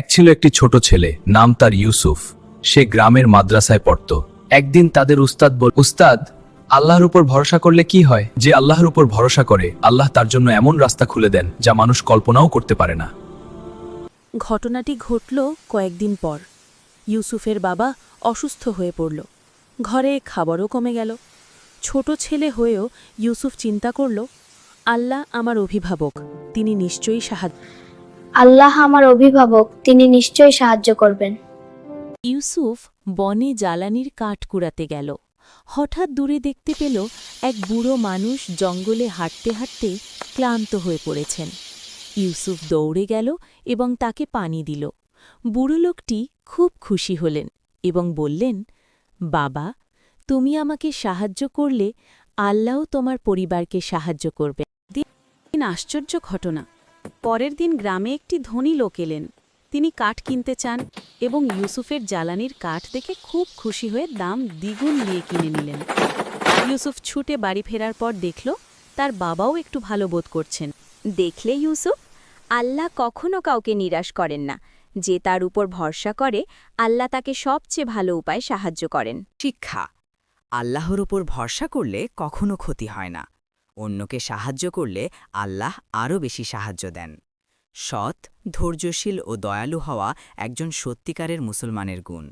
ছিল একটি ছোট ছেলে, নাম তার ইউসুফ। সে গ্রামের মাদ্রাসায় পড়ত। একদিন তাদের উস্তাদ উস্তাদ, আল্লাহর উপর ভরসা করলে কি হয়? যে আল্লাহর উপর ভরসা করে, আল্লাহ তার জন্য এমন রাস্তা খুলে দেন যা মানুষ কল্পনাও করতে পারে না। ঘটনাটি ঘটল কয়েকদিন পর। ইউসুফের বাবা অসুস্থ হয়ে পড়ল। ঘরে খাবারও কমে গেল। ছোট ছেলে হয়েও ইউসুফ চিন্তা করল, আল্লাহ আমার অভিভাবক, তিনি নিশ্চয়ই সাহায্য। আল্লাহ আমার অভিভাবক, তিনি নিশ্চয়ই সাহায্য করবেন। ইউসুফ বনে জ্বালানির কাঠ কুড়াতে গেল। হঠাৎ দূরে দেখতে পেল এক বুড়ো মানুষ জঙ্গলে হাঁটতে হাঁটতে ক্লান্ত হয়ে পড়েছেন। ইউসুফ দৌড়ে গেল এবং তাকে পানি দিল। বুড়ো লোকটি খুব খুশি হলেন এবং বললেন, বাবা, তুমি আমাকে সাহায্য করলে আল্লাহও তোমার পরিবারকে সাহায্য করবে। দিন আশ্চর্য ঘটনা। পরের দিন গ্রামে একটি ধনী লোক এলেন। তিনি কাঠ কিনতে চান এবং ইউসুফের জ্বালানির কাঠ দেখে খুব খুশি হয়ে দাম দ্বিগুণ দিয়ে কিনে নিলেন। ইউসুফ ছুটে বাড়ি ফেরার পর দেখল তার বাবাও একটু ভালো বোধ করছেন। দেখলে ইউসুফ, আল্লাহ কখনো কাউকে নিরাশ করেন না। যে তার উপর ভরসা করে, আল্লাহ তাকে সবচেয়ে ভালো উপায় সাহায্য করেন। শিক্ষা: আল্লাহর উপর ভরসা করলে কখনো ক্ষতি হয় না। অন্যকে সাহায্য করলে আল্লাহ আরও বেশি সাহায্য দেন। সৎ, ধৈর্যশীল ও দয়ালু হওয়া একজন সত্যিকারের মুসলমানের গুণ।